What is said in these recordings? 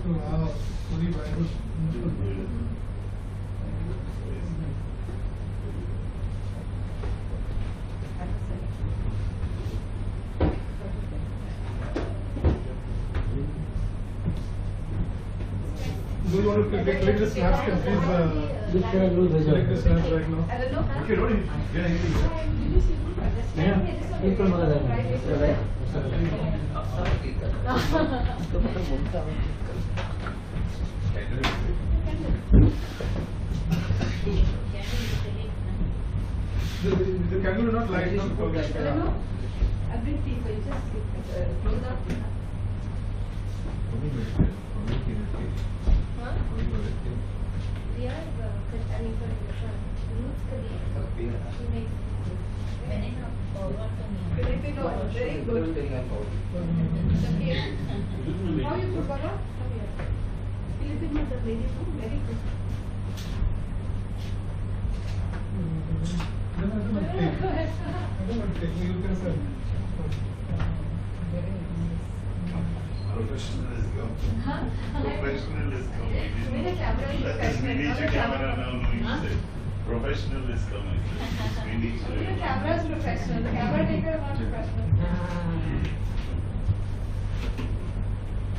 wow, fully Bible. Do you want to click the snaps? Can please click the snaps right now? I don't know. Okay, Roddy. The candle will not light up. I don't know. Every people just close up. Yeah, I mean, for Filipino, very good. How you cook, Baba? Filipino, the lady, very good. I don't want to take. You can say. Professionalism. Professionalism. We need a camera. We need your camera now. No, you said. Professionalism. We need The camera is professional. The camera taker is not professional.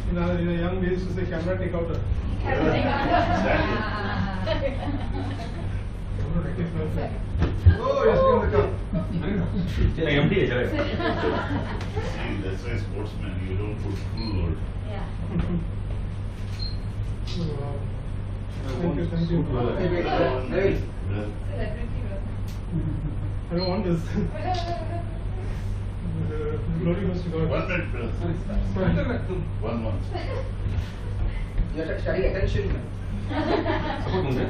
In a young days, to say camera take out. Camera Oh, yes, in the car. See, that's why sportsmen, you don't put full load. Yeah. Wow. Thank you, thank you. Celebrity. I don't want this. Glory must be God. 1 minute, brother. Sorry. 1 month. You have to study attention. Okay.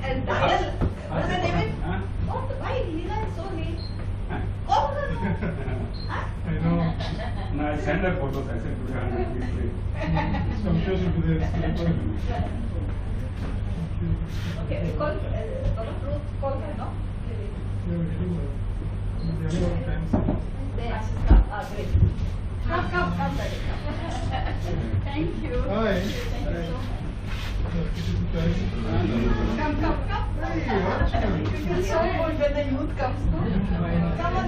And Daniel, what's the name? Oh, why Leela is so late? Oh, I know. No, I send her photos. I said to her, So I'm sure she'll be there. okay, we call Baba Ruth, call her, no? Yeah, we do. We have a lot of time. There, she's come. Great. Come, Daddy, come. Thank you. Hi. Thank you so much. Come. Come. You feel so good when the youth comes, no? Come on.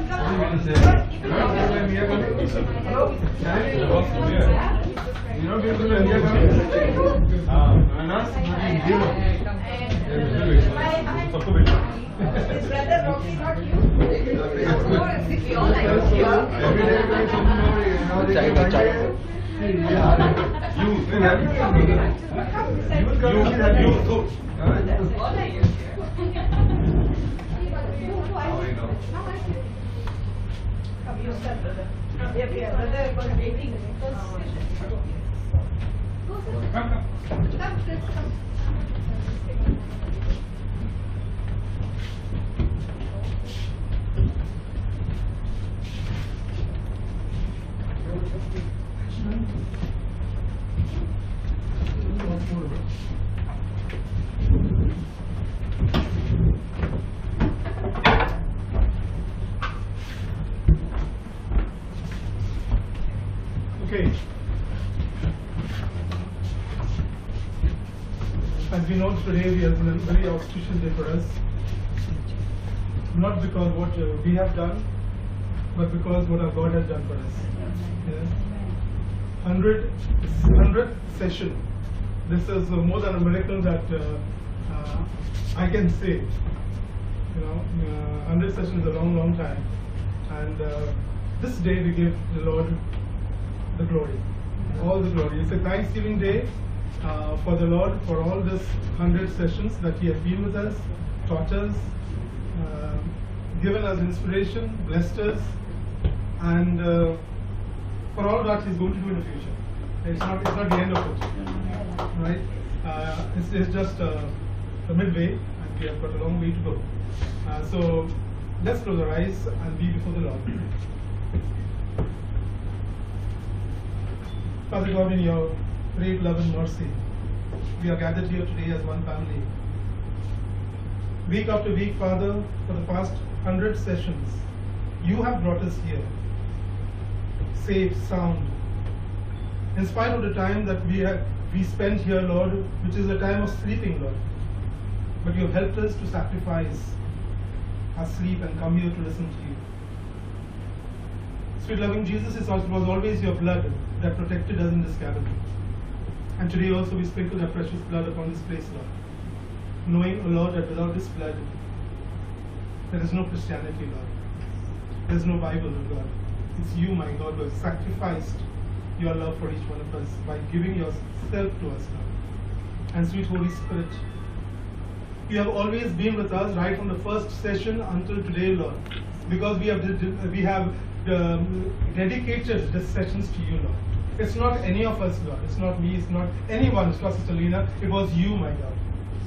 You know, people in India come. Anas? His brother Rocky, not you. We all like you. Every day we get something more, you know, they come here. All like you. Come, you start, brother. Yeah, brother was waiting. Come, Chris, come. Okay. As we know, today we have been a very auspicious day for us. Not because what we have done, but because what our God has done for us. Yeah. 100th session. This is more than a miracle that I can say. You know, 100 sessions is a long time. And this day we give the Lord the glory, all the glory. It's a Thanksgiving day for the Lord for all this 100 sessions that He has been with us, taught us, given us inspiration, blessed us, and for all that He's going to do in the future. It's not the end of it, right? It's just the midway, and we have got a long way to go. So let's close our eyes and be before the Lord. Father God, in your great love and mercy, we are gathered here today as one family. Week after week, Father, for the past 100 sessions, you have brought us here, safe, sound, In spite of the time that we spent here, Lord, which is a time of sleeping, Lord, but you have helped us to sacrifice our sleep and come here to listen to you. Sweet loving Jesus, it was always your blood that protected us in this gathering. And today also we sprinkle your precious blood upon this place, Lord, knowing, O Lord, that without this blood, there is no Christianity, Lord. There is no Bible, O God. It's you, my God, who have sacrificed your love for each one of us by giving yourself to us, Lord. And sweet Holy Spirit, you have always been with us right from the first session until today, Lord, because we have dedicated the sessions to you, Lord. It's not any of us, Lord. It's not me. It's not anyone. It's not Sister Lena. It was you, my God.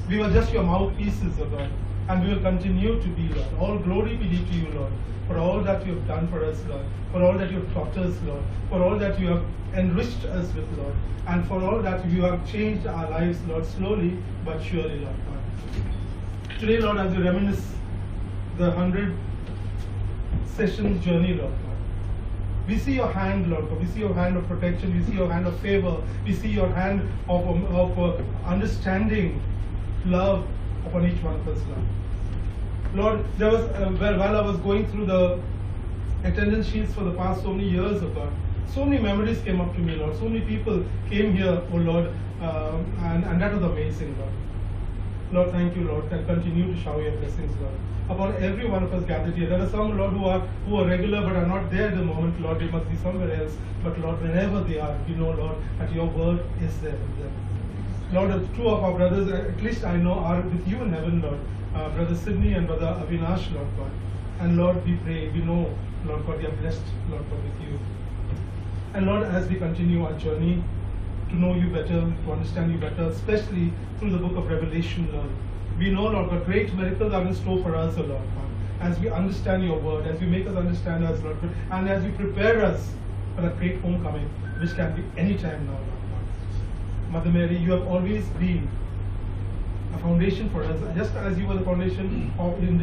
We were just your mouthpieces, O God, and we will continue to be, Lord. All glory be to you, Lord, for all that you have done for us, Lord, for all that you have taught us, Lord, for all that you have enriched us with, Lord, and for all that you have changed our lives, Lord, slowly but surely, Lord God. Today, Lord, as we reminisce the 100 sessions journey, Lord God, we see your hand, Lord God. We see your hand of protection. We see your hand of favor. We see your hand of understanding, love upon each one of us, Lord. Lord, there was while I was going through the attendance sheets for the past so many years, oh God, so many memories came up to me, Lord. So many people came here, oh Lord, and that was amazing, Lord. Lord, thank you, Lord, and continue to shower your blessings, Lord, upon every one of us gathered here. There are some, Lord, who are regular but are not there at the moment, Lord. They must be somewhere else. But Lord, wherever they are, we know, Lord, that your word is there with them. Lord, two of our brothers, at least I know, are with you in heaven, Lord. Brother Sidney and Brother Avinash, Lord God. And Lord, we pray, we know, Lord God, we are blessed, Lord God, with you. And Lord, as we continue our journey to know you better, to understand you better, especially through the book of Revelation, Lord, we know, Lord God, great miracles are in store for us, O Lord God, as we understand your word, as you make us understand us, Lord God, and as you prepare us for that great homecoming, which can be any time now, Lord God. Mother Mary, you have always been a foundation for us, just as you were the foundation of in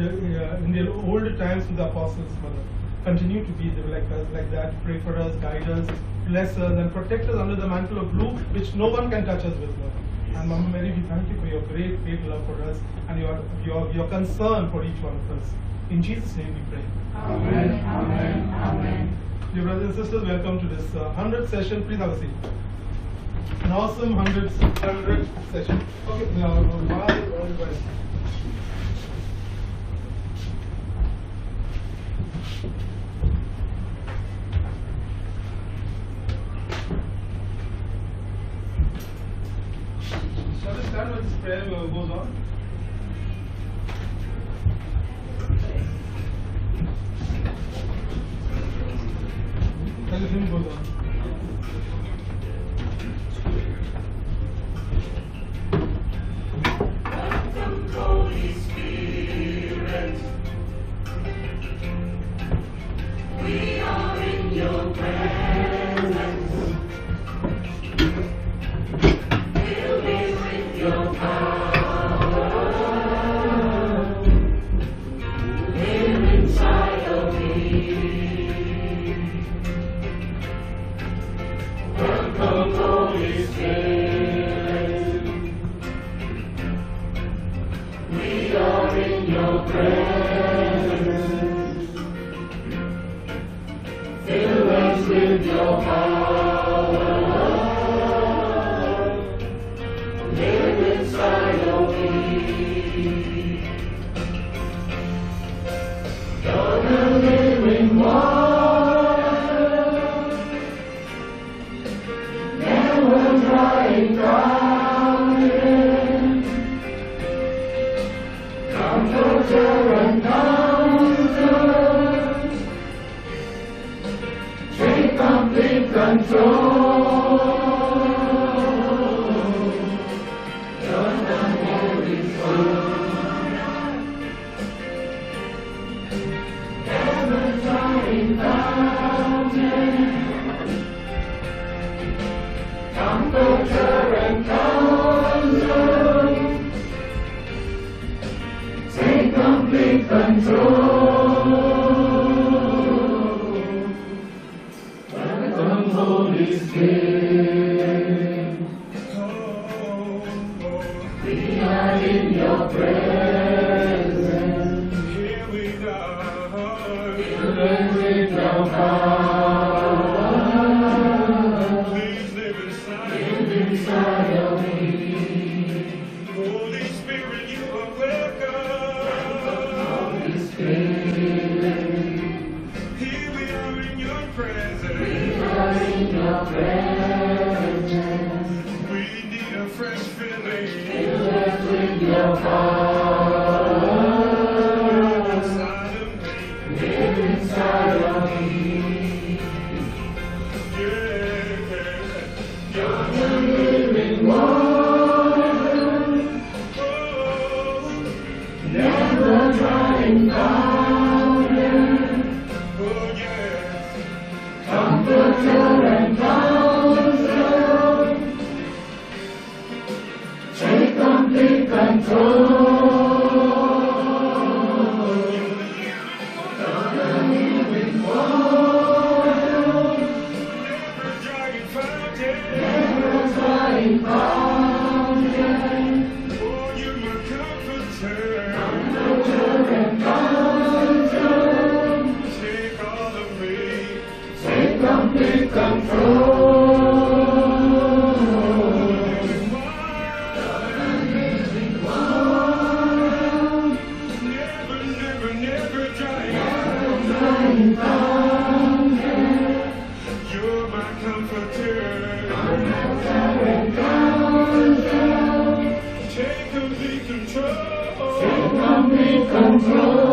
the older times with the apostles, Mother. Continue to be like that. Pray for us, guide us, bless us, and protect us under the mantle of blue, which no one can touch us with, Lord. And Mama Mary, we thank you for your great, great love for us and your concern for each one of us. In Jesus' name we pray. Amen. Amen. Amen. Dear brothers and sisters, welcome to this 100th session. Please have a seat. An awesome 100th session. Okay, now, why? Shall we stand when this prayer goes on? And the hymn goes on. Holy Spirit, we are in your presence. Fill me with your power. Live inside of me. Welcome, Holy Spirit. We are in your presence. Fill us with your power. Live inside of me. You're the living water, never drying fountain. Comforter and counselor, take complete control. You're the Holy Spirit, never drying fountain. Comforter and counselor, take complete control. Welcome, Holy Spirit. presence. Here we are. Live with your power. Please live inside. Live inside of me. Holy Spirit, you are welcome. Holy Spirit, Here we are in your presence. we are in your presence. We need a fresh filling. Fill us with your power. Inside of me. Live inside of me. Yeah. You're the living water, Oh, never drying fountain, oh yes. comforter and counselor. Take complete control. You're the living water, Never drying fountain. never drying fountain, Oh, you're my comforter. comforter and counselor. Take all of me. Take complete control. Never, never, never drying. Drying fountain, You're my comforter. and counselor. Take complete control. Take complete control.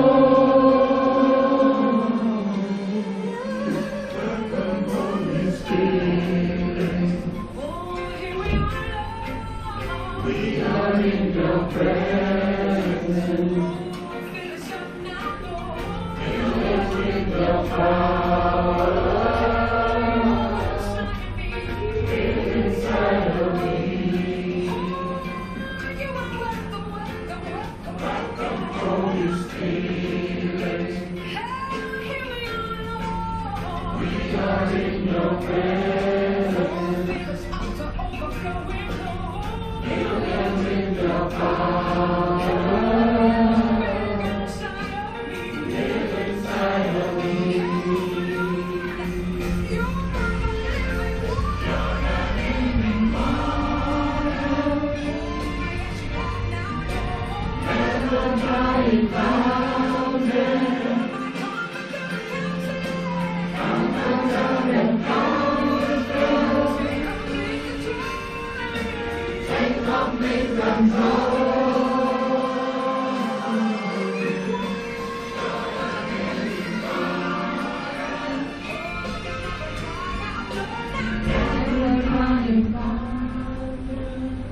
Welcome, Holy Spirit. Oh, here we are. We are in your presence. Fill us up now, Lord. Fill us with your power. Live inside of me. You are welcome, welcome, welcome, welcome. Holy Spirit, Here we are, Lord. we are in your presence. Fill us up to overflowing, Lord. Fill us with your power. Inside of me. Live inside of me. You are the living water. Living water, never drying fountain, comforter and counselor. Take complete control. Never drying fountain.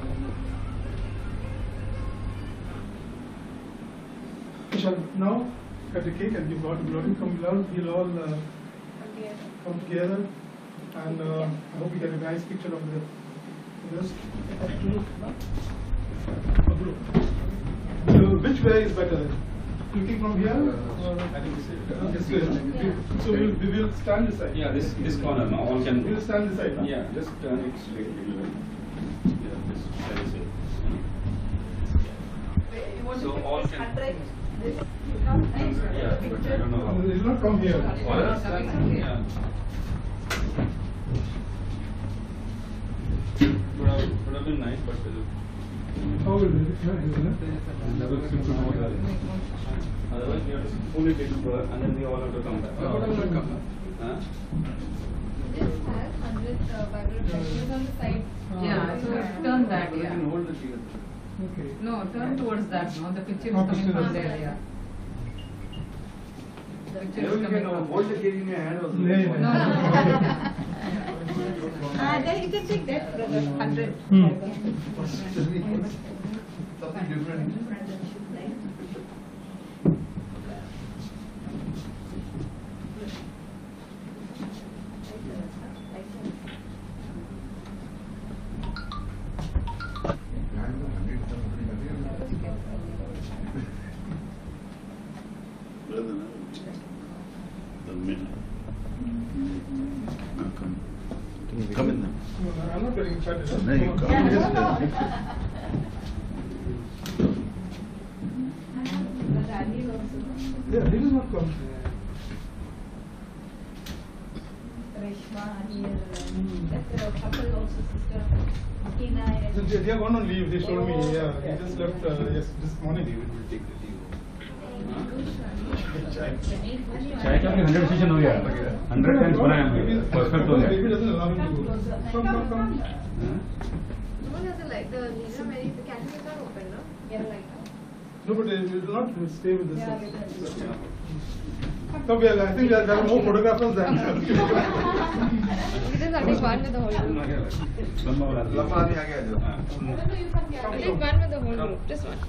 We shall now cut the cake and give God glory. Come, we'll all come together, and I hope we get a nice picture of this. So which way is better? Looking from here? I think This way. So we will stand this side. Yeah, this corner, no? All can. We will stand this side. Huh? Yeah, just turn it straight. Yeah, this that is it. You want So to all take can- this 100? This becomes nice. Yeah, but I don't know how. It will not come here. Yeah. Would have been nice, but How will it? otherwise we have to pull it into and then we all have to come back. Huh? This has 100 Bible reflections on the side. Yeah, so turn back, yeah. Hold the chair. Okay. No, turn towards that, no, the picture is Oh, coming picture from is- there, yeah. The picture is You coming can from. hold the cake in your hand also. No, No, no. Then you can take that, brother, 100. Something different. Brother, the minute. Come in now. I'm not getting excited. No, you come. Daniel also. Yeah, he does not come. Reshma, Daniel, that couple also, sister Tina. So they are gone on leave. They told me. Yeah, he just left yes this morning. चाय का भी 100 session हो गया 100 times बनाया हमने perfect हो गया Maybe doesn't allow him to go. Come. No, there's like the Nina Mary, the canteen is not open, no? Yeah, like No, but they will not stay with this. yeah, with that. No, I think there are more photographers than. It is I think one with the whole group. लंबा वाला लंबा आदमी आ गया जो It is one with the whole group, just one.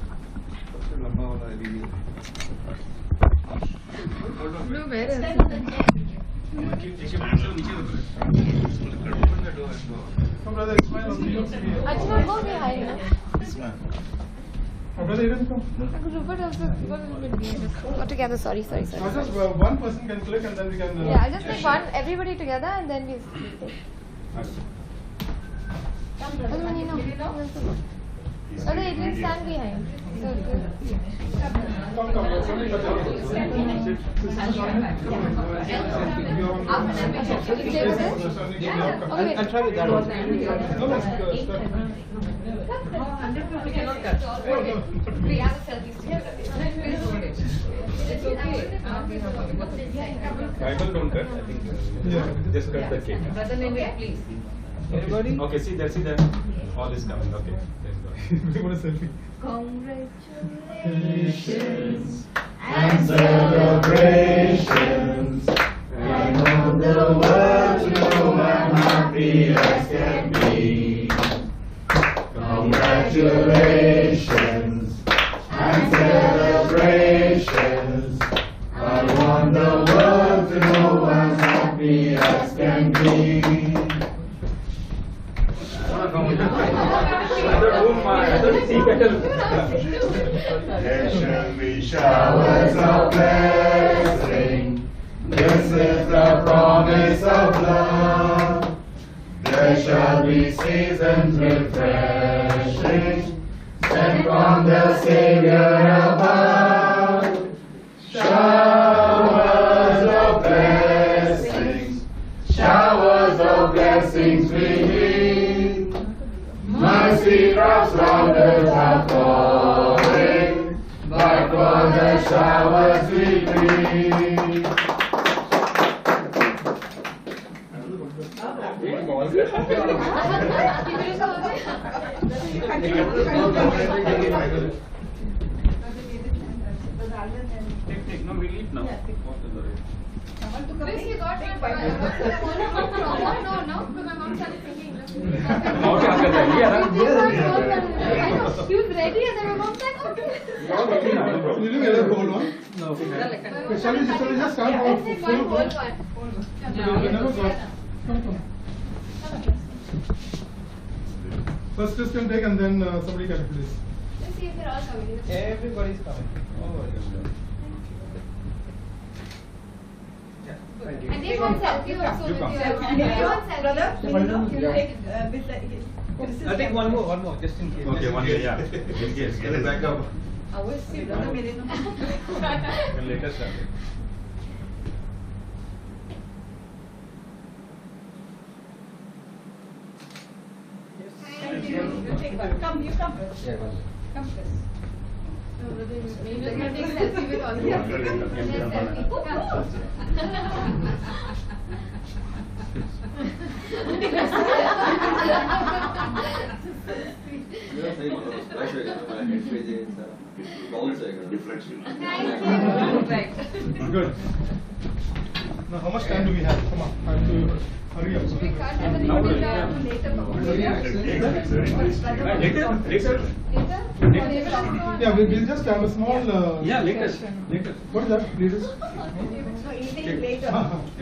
लंबा वाला video No, where is it? Come, brother, Ismail, on the Achha, go behind. This man. Oh, brother, Eden, come. Rupert also go a little bit behind. Go together, sorry. Now just one person can click and then we can. Yeah, I'll just take one, everybody together and then we Come, Hello, brother. Nino. Give it now. Oh, no, it will stand behind. So good. Come, somebody touch it. Okay. I'll try with that one. No, We have a selfie stick. It's okay. Bible don't cut I think Yeah. just cut the cake Brother Nene, please. everybody okay see there all is coming okay let's go We want a selfie. Congratulations and celebrations, and all the world to know I'm happy as can be. Congratulations and celebrations, I want the world to know I'm happy as can be. There shall be Showers of blessing, this is the promise of love. There shall be seasons refreshing, sent from the Savior above. Showers of blessings, showers of blessings we need. Mercy drops rounders are falling, but for the showers we need. take no we leave now This you got my No, because my mom started singing. He was ready and then my mom said, okay. You didn't get a whole one? no Shall we just start Let's from take one whole one. You never got. Come. First just can take and then somebody can replace. Let's see if they're all coming. everybody's coming And take one selfie also with come. your. Take one selfie. Brother, you take with the. I'll take one more just in case okay one day yeah in case get it back up Avashya, brother, mere ko. later start Thank you. You take one. Come, you come. Come first. Maybe you can take selfie with all of them. reflection. Right. Good. Now how much time do we have? Come on, I have to hurry up. We can't have a recording later. later Yeah, we'll just have a small. yeah later What is that? Latest? No, eating later.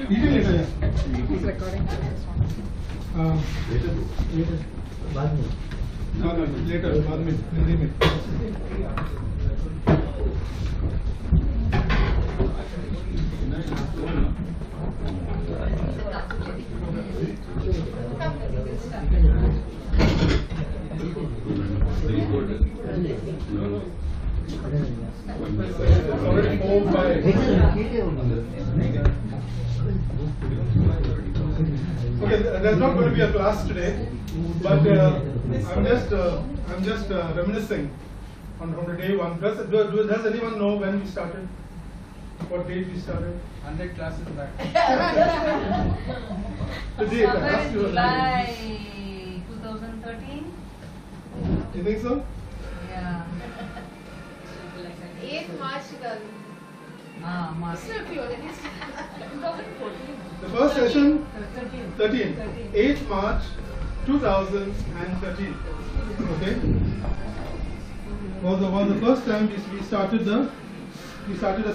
Eating later, yeah. He's recording. Later. No, later. बाद में, हिंदी में. It's already 4, 5. Okay, there's not going to be a class today, but I'm just reminiscing on from the day one. Does anyone know when we started? What date we started? 100 classes back. The date. I Somewhere asked in you the July date. 2013. You think so? Yeah. 8th March 2000. March. Still pure, it is 2014. The first session, 13. 13, 8th March 2013. Okay. Was the first time we started the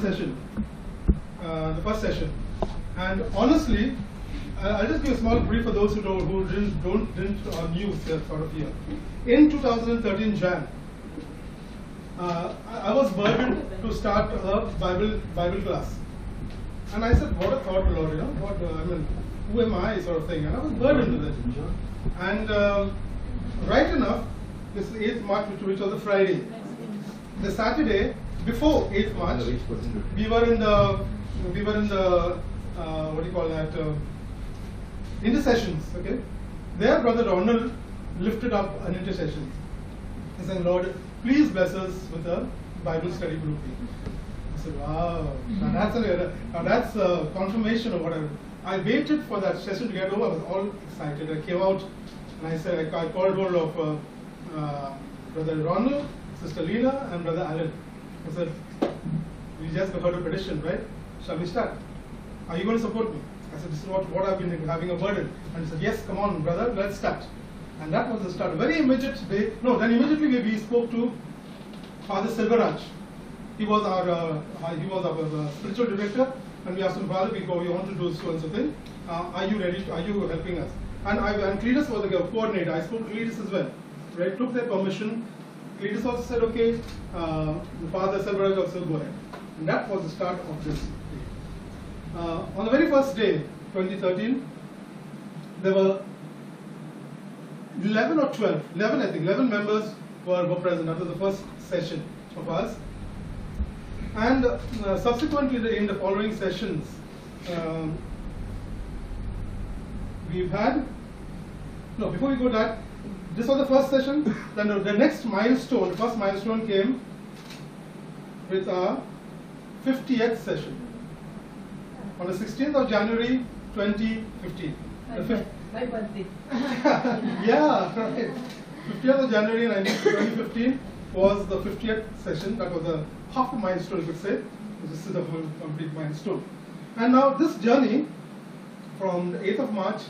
session, the first session, and honestly, I'll just give a small brief for those who didn't or new sort of here. In 2013 Jan, I was burdened to start a Bible class, and I said, "What a thought, Lord! You know, who am I?" sort of thing, and I was burdened with it. And right enough, this 8th March, which was a Friday, the Saturday before 8th March, we were in the what do you call that? Intercessions. Okay, there Brother Ronald lifted up an intercession. He said, "Lord, please bless us with a Bible study group." I said, "Wow, now that's a confirmation of whatever." I waited for that session to get over. I was all excited. I came out and I said, I called hold of Brother Ronald, Sister Lena, and Brother Alan. I said, "We just heard a petition, right? Shall we start? Are you going to support me?" I said, "This is what I've been having a burden." And he said, "Yes, come on, brother, let's start." And that was the start. Very immediate day. No, then immediately we spoke to Father Silveraj. He was our spiritual director, and we asked him, "Father, we want to do so and so thing. Are you ready? Are you helping us?" And Cletus was the coordinator. I spoke to Cletus as well. Right? Took their permission. Cletus also said, "Okay." Father Silveraj also go ahead. And that was the start of this. On the very first day, 2013, there were 11 or 12, 11 I think, 11 members were present. That was the first session of ours. And subsequently in the following sessions, we've had, no, before we go that, this was the first session. Then the next milestone, the first milestone came with our 50th session on the 16th of January 2015. My birthday. Yeah, right. 50th of January 2015 was the 50th session. That was a half a milestone, you could say. This is a full complete milestone. And now this journey from the 8th of March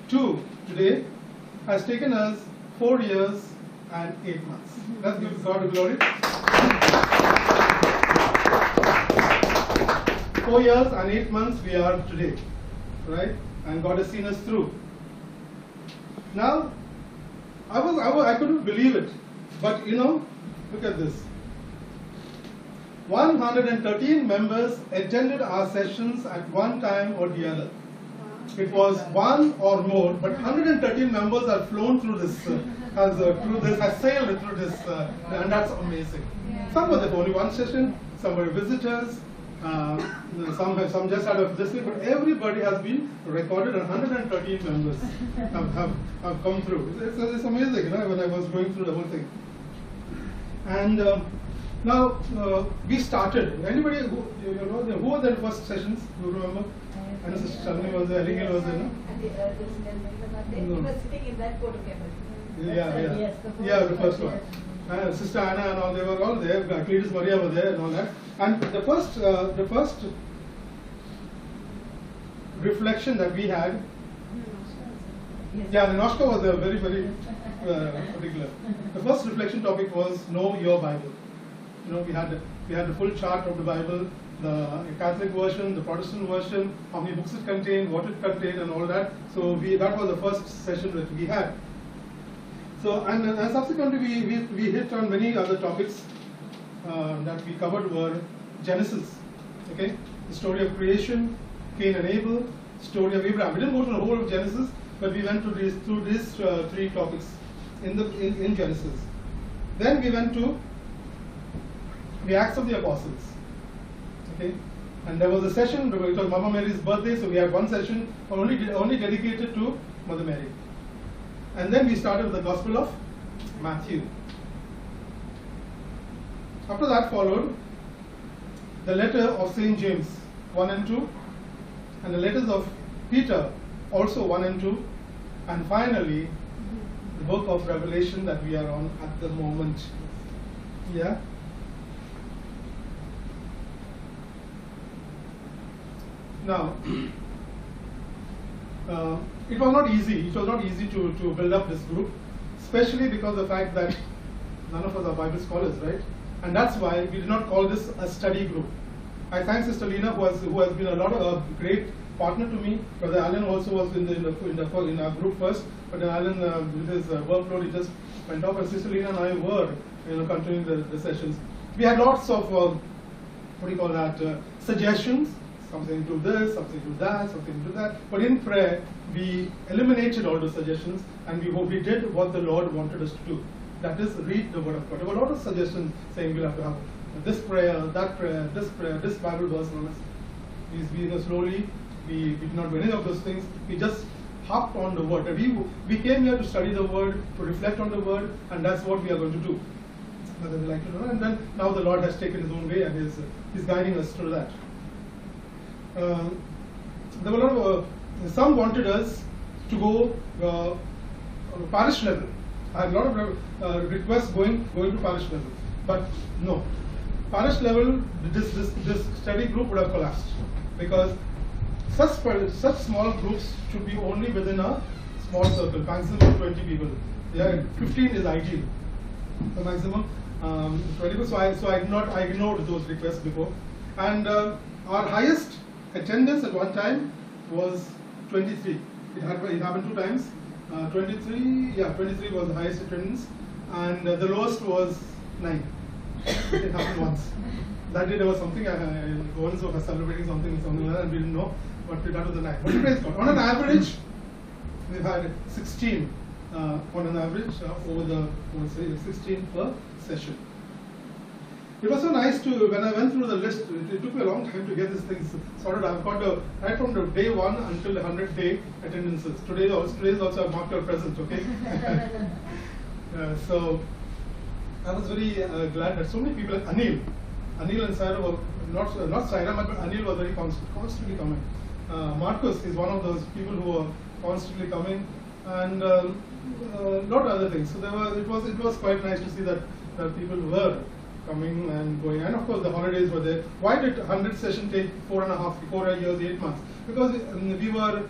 to today has taken us 4 years and 8 months. Let's give God the glory. 4 years and 8 months we are today, right? And God has seen us through. Now, I couldn't believe it, but you know, look at this. 113 members attended our sessions at one time or the other. It was one or more, but 113 members have flown through this, has sailed through this, and that's amazing. Some were there for only one session, some were visitors, some just had a visit, but everybody has been recorded, and 113 members have come through. It's amazing, you know, when I was going through the whole thing. And now we started. Anybody who were there first sessions? Do you remember? I know Sister Shalini was there, Alingal was there, no? He was sitting in that photo camera. Yeah, the first one. Sister Anna and all, they were all there. Cletus Maria was there and all that. And the first reflection that we had, yeah, Ninoshka was there, very, very particular. The first reflection topic was Know Your Bible. You know, we had the full chart of the Bible, the Catholic version, the Protestant version, how many books it contained, what it contained, and all that. So that was the first session that we had. So and subsequently we hit on many other topics that we covered were Genesis, okay, the story of creation, Cain and Abel, story of Abraham. We didn't go to the whole of Genesis, but we went through these three topics in Genesis. Then we went to the Acts of the Apostles. Okay, and there was a session. It was Mama Mary's birthday, so we had one session only dedicated to Mother Mary. And then we started with the Gospel of Matthew. After that followed the letter of St. James 1 and 2, and the letters of Peter also 1 and 2, and finally the book of Revelation that we are on at the moment. Yeah. Now, it was not easy. It was not easy to build up this group, especially because of the fact that none of us are Bible scholars, right? And that's why we did not call this a study group. I thank Sister Lena, who has been a great partner to me. Brother Alan also was in our group first, but then Alan, with his workload, he just went off. And Sister Lena and I were, continuing the sessions. We had lots of suggestions. Something to this, something to that, something to that. But in prayer, we eliminated all the suggestions, and we did what the Lord wanted us to do. That is, read the Word of God. There were a lot of suggestions saying we'll have to have this prayer, this Bible verse. We slowly, we did not do any of those things. We just hopped on the Word. We came here to study the Word, to reflect on the Word, and that's what we are going to do. Whether we like to know. And then now the Lord has taken His own way, and He's guiding us through that. There were a lot of some wanted us to go on a parish level. I had a lot of requests going to parish level, but no, parish level. This study group would have collapsed, because such small groups should be only within a small circle, maximum of 20 people. Yeah, 15 is ideal. The maximum 20 people. So I ignored those requests before, and our highest attendance at one time was 23. It happened 2 times. 23 was the highest attendance, and the lowest was 9. It happened once. That day there was something, once was celebrating something like that, and we didn't know, but that was the 9. But praise God. On an average, we've had 16 on an average over the 16 per session. It was so nice when I went through the list, it took me a long time to get these things sorted. I've got right from the day 1 until the 100-day attendances. Today is also a mark your present, okay? So I was very glad that so many people, Anil and Saira were, not Saira, but Anil was very constantly coming. Marcus is one of those people who were constantly coming, and a lot of other things. So it was quite nice to see that people were coming and going, and of course the holidays were there. Why did 100 session take 4 years, 8 months? Because we were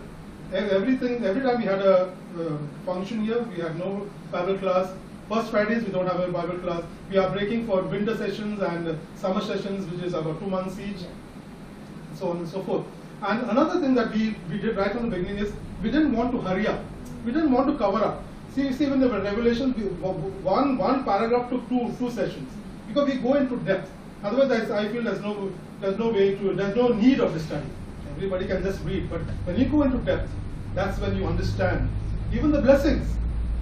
every time we had a function here, we had no Bible class. First Fridays we don't have a Bible class. We are breaking for winter sessions and summer sessions, which is about 2 months each, so on and so forth. And another thing that we did right from the beginning is we didn't want to hurry up. We didn't want to cover up. See when the Revelation, one paragraph took two sessions. Because we go into depth. Otherwise, I feel there's no need of the study. Everybody can just read. But when you go into depth, that's when you understand. Even the blessings.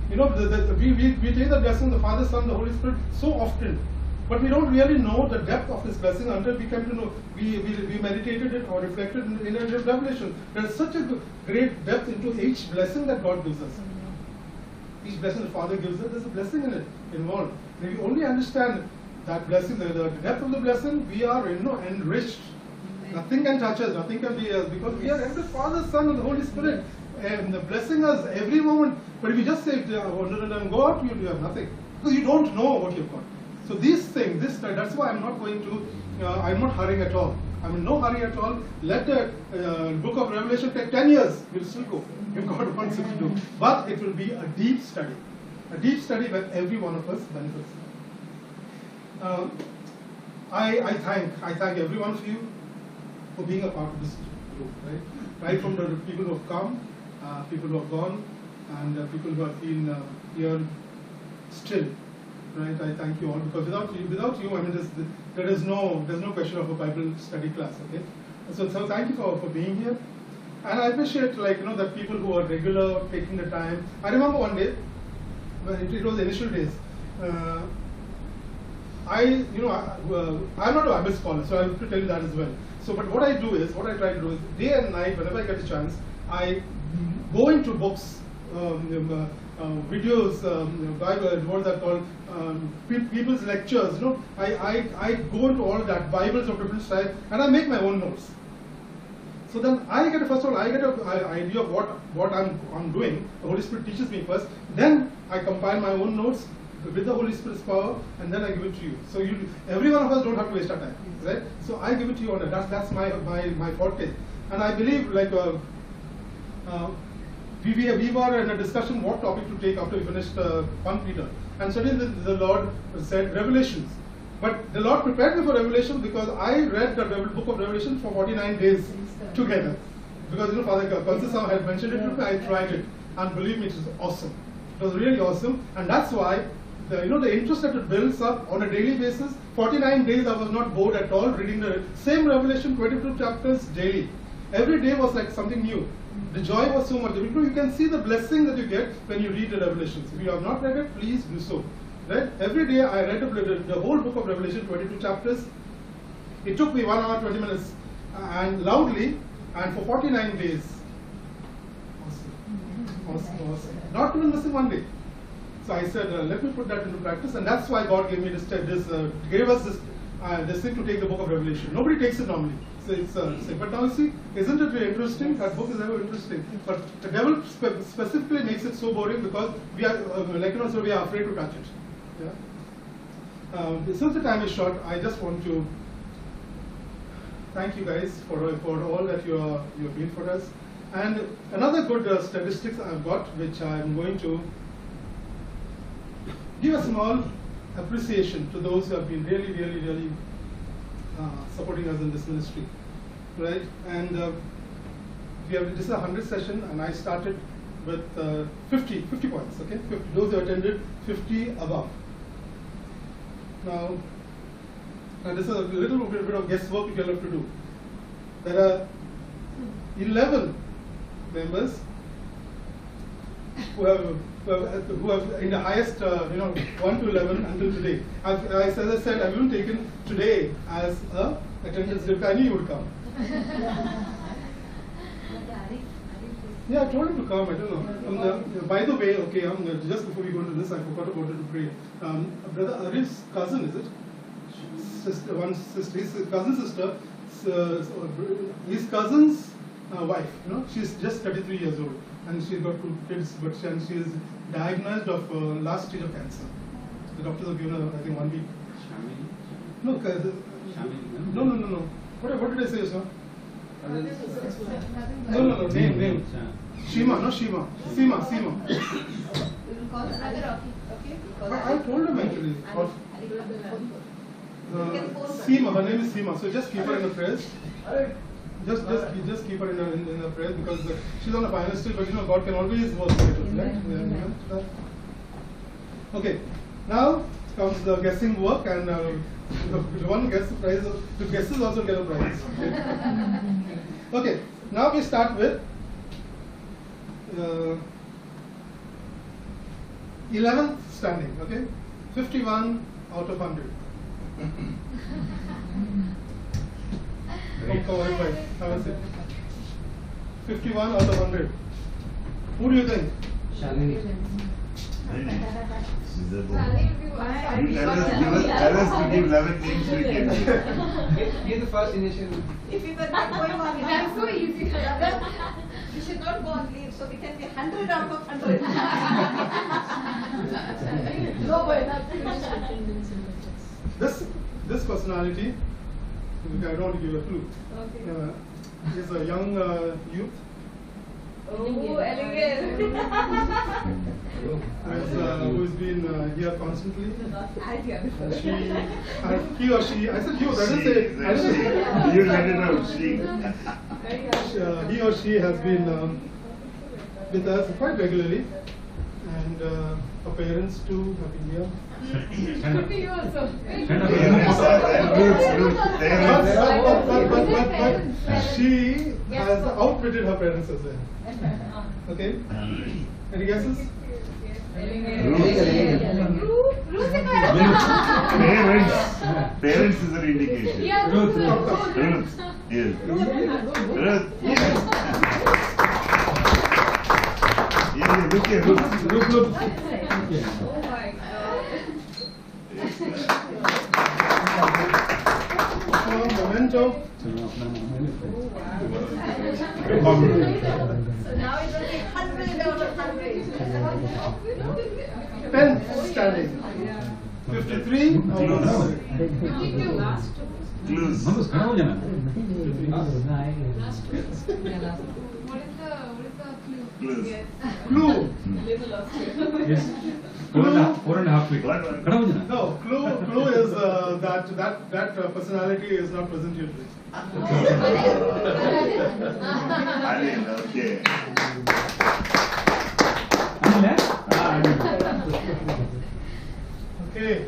We take the blessing, the Father, Son, the Holy Spirit so often. But we don't really know the depth of His blessing until we come to know, we meditated it or reflected in a Revelation. There's such a great depth into each blessing that God gives us. Each blessing the Father gives us, there's a blessing in it involved. If we only understand that blessing, the depth of the blessing, we are enriched. Nothing can touch us, nothing can be us, because we are the Father, Son, and the Holy Spirit, and blessing us every moment. But if you just say, go out, you have nothing, because you don't know what you've got. So these things, that's why I'm not going to, I'm not hurrying at all. I'm in no hurry at all. Let the book of Revelation take 10 years, we'll still go, if God wants it to do. But it will be a deep study where every one of us benefits. I thank every one of you for being a part of this group, right from the people who have come, people who have gone, and people who have been here still, right? I thank you all, because without you, I mean, there's no question of a Bible study class, okay? So thank you for being here, and I appreciate that people who are regular, taking the time. I remember one day when it was the initial days. I'm not a Bible scholar, so I'll have to tell you that as well. So, but what I try to do is, day and night, whenever I get a chance, I go into books, videos, Bible, what are called, people's lectures. I go into all that, Bibles of different styles, and I make my own notes. So then I get first of all, I get an idea of what I'm doing. The Holy Spirit teaches me first. Then I compile my own notes with the Holy Spirit's power, and then I give it to you. So every one of us don't have to waste our time, right? So I give it to you on that. That's my forte. And I believe we were in a discussion what topic to take after we finished 1 Peter. And suddenly the Lord said Revelations. But the Lord prepared me for Revelation because I read the book of Revelation for 49 days together. Because Father Kansasam had mentioned it to me, I tried it. And believe me, it was awesome. It was really awesome. And that's why the interest that it builds up on a daily basis, 49 days I was not bored at all reading the same Revelation, 22 chapters daily. Every day was like something new. The joy was so much. You can see the blessing that you get when you read the Revelations. If you have not read it, please do so. Right? Every day I read the whole book of Revelation, 22 chapters. It took me 1 hour, 20 minutes, and loudly, and for 49 days. Awesome. Not even missing one day. So I said, let me put that into practice, and that's why God gave me gave us this thing to take the book of Revelation. Nobody takes it normally. So but now you see, isn't it very interesting? That book is ever interesting. But the devil specifically makes it so boring because we are so we are afraid to touch it. Yeah. Since the time is short, I just want to thank you guys for all that you have been for us. And another good statistics I've got, which I'm going to give a small appreciation to those who have been really supporting us in this ministry, right? And this is a 100 session, and I started with 50 points. Okay, 50. Those who attended, 50 above. Now this is a little bit of guesswork you have to do. There are 11 members who have in the highest 1 to 11 until today. As I said, I've even taken today as a attendance dip. I knew you would come. Yeah, I told him to come. I don't know. By the way, okay, just before we go into this, I forgot about it to pray. Brother Arif's cousin, is it? His cousin sister, his cousin's wife. She's just 33 years old, and she's got 2 kids, but she is diagnosed of last stage of cancer. The doctors have given her, I think, 1 week. No. What did I say, sir? No. Name. Shima. Seema. I told him actually. Seema, her name is Seema. So just keep her in the prayers. Just keep her in the prayers because she's on a final stage, but God can always work with it, right? Okay. Now comes the guessing work, and the one gets the prize. The guesses also get a prize. Okay. Now we start with 11th standing. Okay, 51 out of 100. Have a seat. 51 out of 100. Who do you think? Shalini. She's a You tell us to give 11 names, we give. Give the first initial. If we were not going on leave, That's so easy. we should not go on leave, so we can be 100 out of 100. No, but not This personality, I don't want to give a clue. okay. Is a young youth. Oh, elegant. Who's been here constantly. Idea. He or she. I said you. I didn't say. I didn't say. You let it out, she. He or she has been with us quite regularly, and her parents too have been here. Could be you also. But she has outwitted her parents as well. Okay? Any guesses? Ruth. Very Parents is an indication. Yeah. Ruth. Yes. Ruth. Yes. Yeah, look here, Ruth. Oh my God. Memento. So now it will be 100 out of 100. 10th standing. 53 out of 100. Clues. Clues. Clue. Yes. 4.5 feet. What? No, clue is that personality is not present here today. Alien, okay. Okay.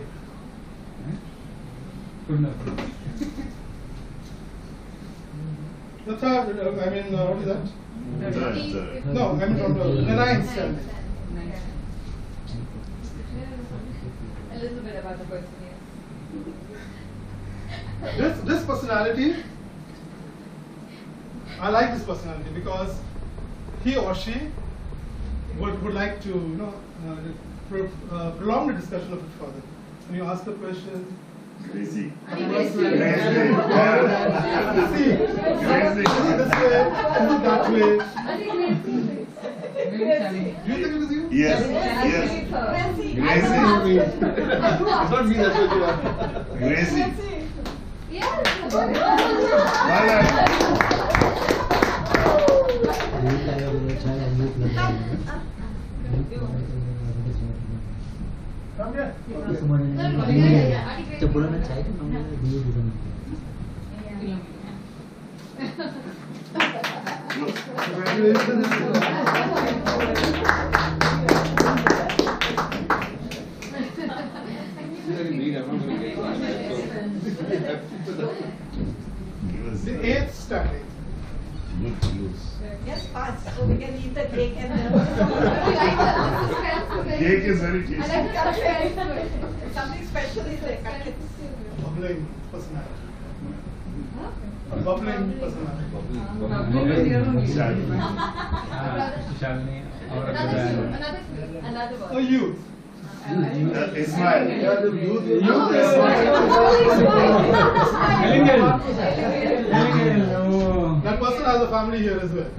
The third, what is that? Third. No, from the 9th standing. A little bit about the person, yes. This personality, I like this personality because he or she would like to prolong the discussion a bit further. When you ask the question, Crazy. Crazy. Crazy. See, this way, that way. Do you think it is you? Yes. Yes. Crazy. It's not me, that's what you are. Crazy. Yes. Come here. The 8th standing. Yes, fast, so we can eat the cake and Cake is very I tasty. like the suspense. something special is there. Cut it. Bubbling personality. Bubbling personality. Another A one. youth. Ismail. That person has a family here as well.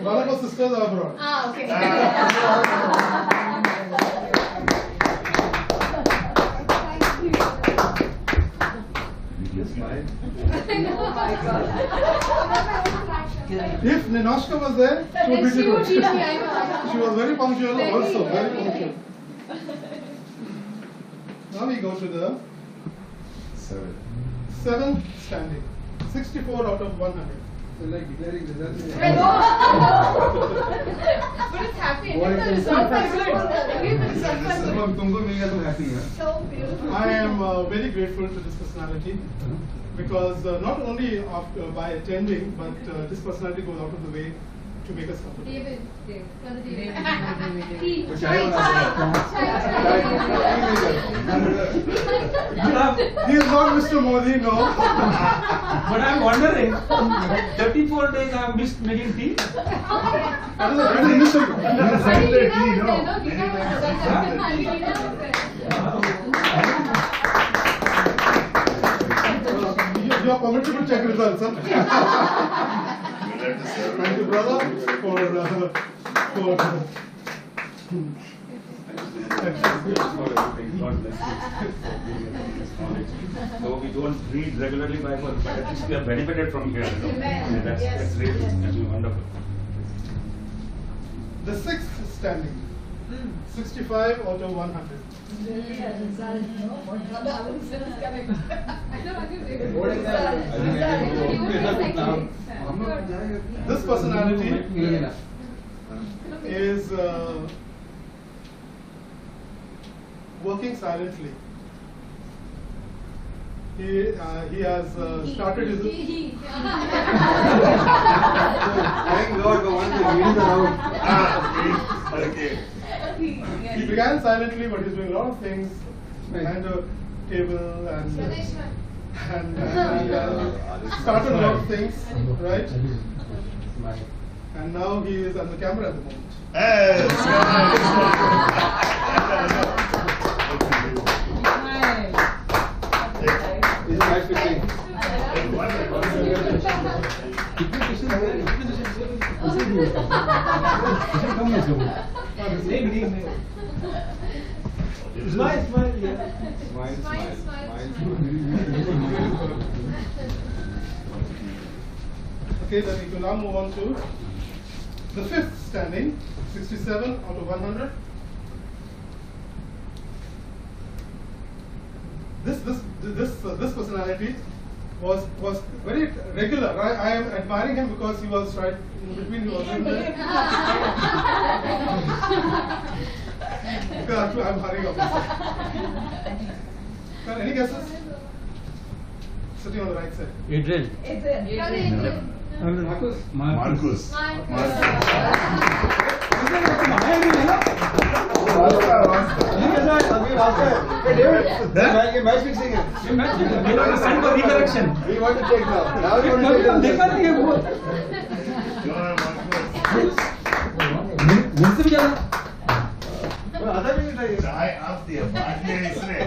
One of our sisters are abroad. Ah, okay. If Ninoshka was there, she would be She would good. teach me, I know. She was very punctual also, very punctual. Now we go to the 7th standing. 64 out of 100. So like declaring results. I know. But it's happy. What The is results are good. तुमको मिल गया तुम happy है. So beautiful. I am very grateful to this personality because not only by attending, but this personality goes out of the way to make us comfortable. David. Brother David. वो चाय बना He is not Mr. Modi, no. But I'm wondering, 34 days I have missed making tea. That is Mr. You are permitted to check results, huh? Thank you, brother, for So we don't read regularly Bible, but at least we are benefited from here. Amen. And that's really wonderful. The 6th standing. 65 out of 100. This personality is working silently. He has started his. Thank God for once the meetings are out. Okay. He began silently, but he's doing a lot of things behind the table and started a lot of things, right? And now he is on the camera at the moment. This is nice picture. Smile, smile, yeah. Smile, smile, smile. Okay, then we can now move on to the fifth standing, 67 out of 100. This personality was very regular. I am admiring him because he was right in between. He was in there. Because I'm hurrying up. Any guesses? Sitting on the right side. Adrian. Marcus. Marcus. Hey David, match fixing है. We want to take now. Now we want to take the चाय आप दिया बात ये इसने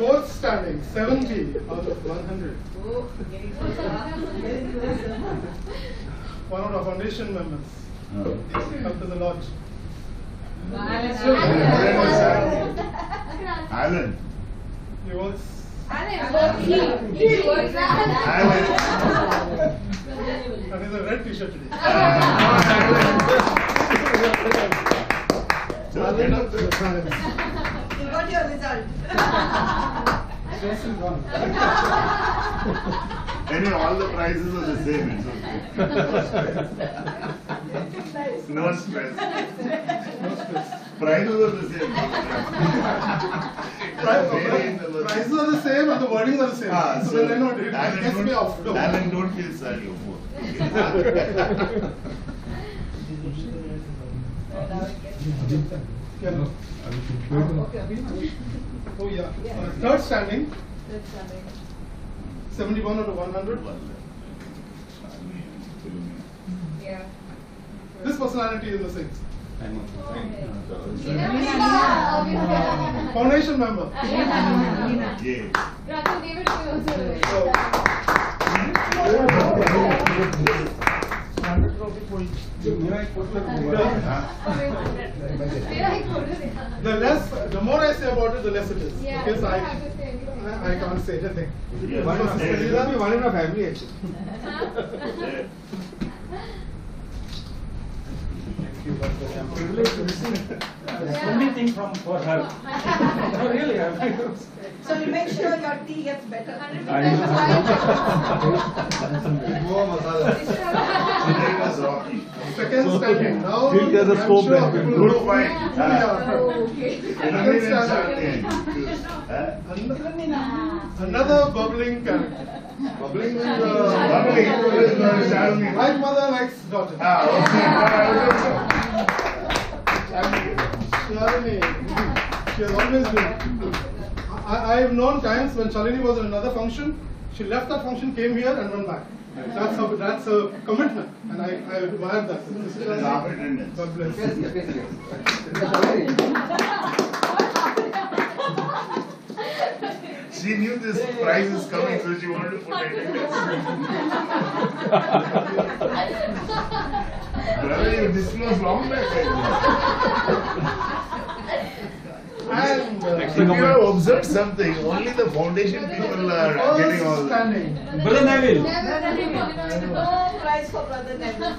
Fourth standing, 70 out of 100. One of our foundation members. Helped us a lot. Alan. He was. And he's a red t-shirt today. You got your result. Anyway, all the prizes are the same. It's okay. No stress. Prizes are the same. Prices are the same and the wordings are the same. So then I know it gets me off. Alan, don't feel sad, you fool. Oh yeah. Third standing. 71 out of 100. Yeah. This personality is the sixth. Yeah. Foundation member. Yeah. Ratu gave it to me also. The more I say about it, the less it is. Yeah, Because I have to say. I can't say anything. Yeah. one in a family actually. Only thing from for her. No, really. So you make sure your tea gets better. More masala. Today was Rocky. Second standing. Now, He has a I'm scope sure there. people Good know. fight. Second standing. Another bubbling character. Bubbling with Like mother, likes daughter. Shalini. She has always been. I have known times when Shalini was in another function. She left that function, came here, and went back. That's a commitment, and I admire that. God bless. She knew this prize is coming, so she wanted to put attendance. Brother, you disclosed long back. And If you have observed something, only the foundation people are getting all that. standing. Brother Neville. No prize for Brother Neville.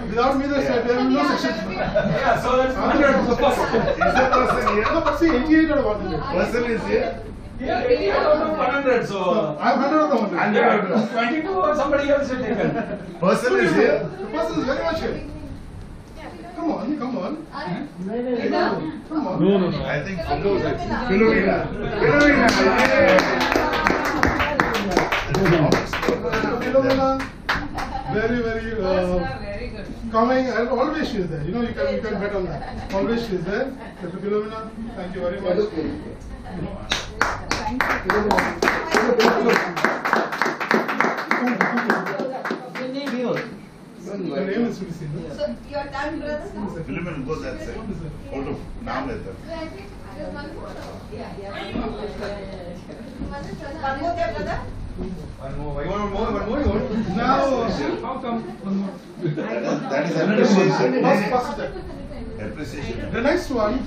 Without me, there is no section. Yeah, so that's 100 of the first. Is the person No, here? but see, 88 out of 100. Person is here? Yeah, 80 out of 100, so. I'm 100 out of 100. And yeah, 22 or somebody else will take it. Person is here? The person is very much here. Come on. Come on. I think Philomena. Philomena. very, very very good. coming, and always she is there. You know, you can bet on that. Always she is there. Dr. Philomena, thank you very much. Your name is to be seen. So your time, brother? now? Philomena, go that side. Photo. Naam leta. There's one more. Yeah. One One more there, brother? One more. Now, How come one more? That is appreciation. first step. Appreciation. The next one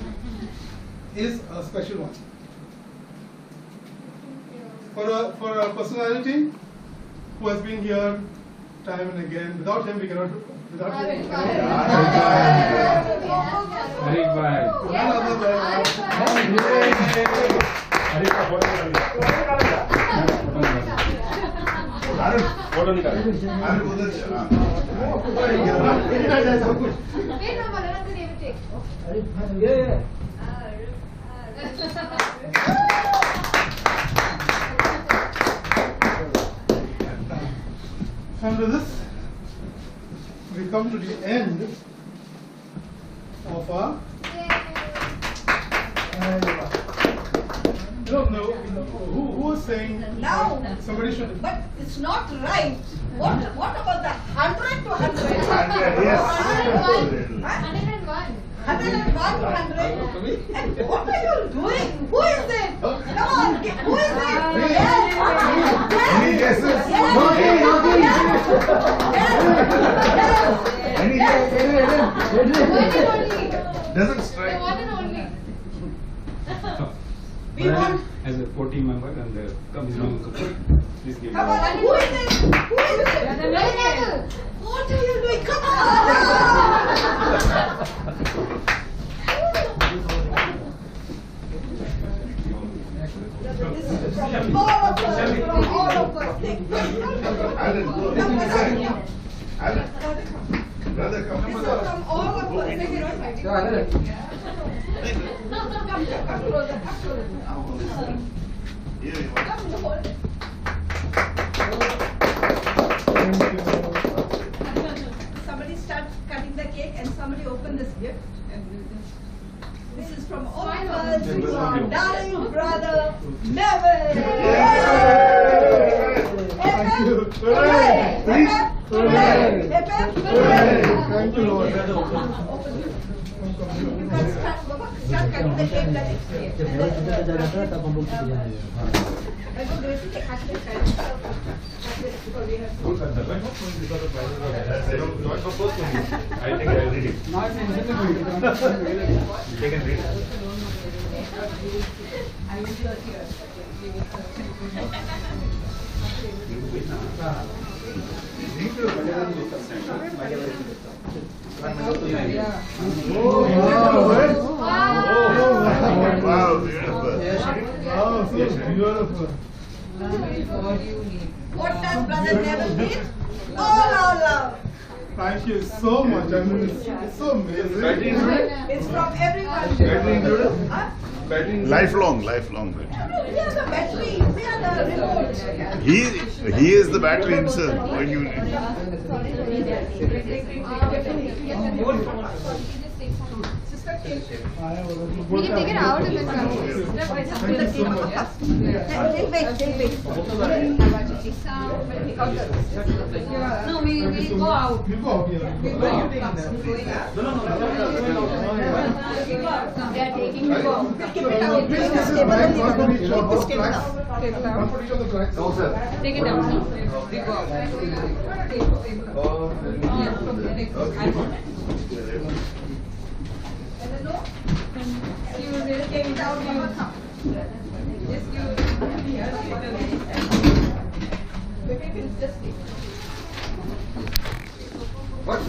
is a special one. For a personality who has been here time and again. Without him, we cannot. Without him, we cannot. Harik bhai. None other than Arun, Photo nikal. Arun, udhar chal. Wait, no, Malana, the name take. And with this, we come to the end of our. No, who was saying Now. somebody should. But it's not right. What about the 100 to 100? 100, yes. 101. 101 to 100. And what are you doing? Who is it? Come on, who is it? Any guesses? Any guesses? Doesn't strike. The one and only. We want. As a 14 member and the commission couple, please give me. Come on, who is it? Who is it? What are you doing? Come on! This is from all of us. From all of us. Alan, go. Alan, brother, come. This is from all of us. Come closer. Come closer. Here you are. Come hold it. Somebody start cutting the cake and somebody open this gift. This is from all of us to our darling brother, Neville. Thank you. Hooray! Hooray! Hooray! Thank you, Lord. You can start cutting the cake like I think I'll read it. You can read it. Wow, beautiful. Oh, so beautiful. what does brother Neville need? All our love. Thank you so much. I mean, it's so amazing. It's from everyone. Huh? Lifelong. We are the battery. We are the remote. He is the battery himself. When you We can take it out and then come. Thank you so much. They'll wait. No, we go out. You go out here. They are taking you out. Please, this is right. One for each of the tracks. One for each of the tracks. No, sir. Take it down. You will take it out from a cup. Yes, you. Just take. What?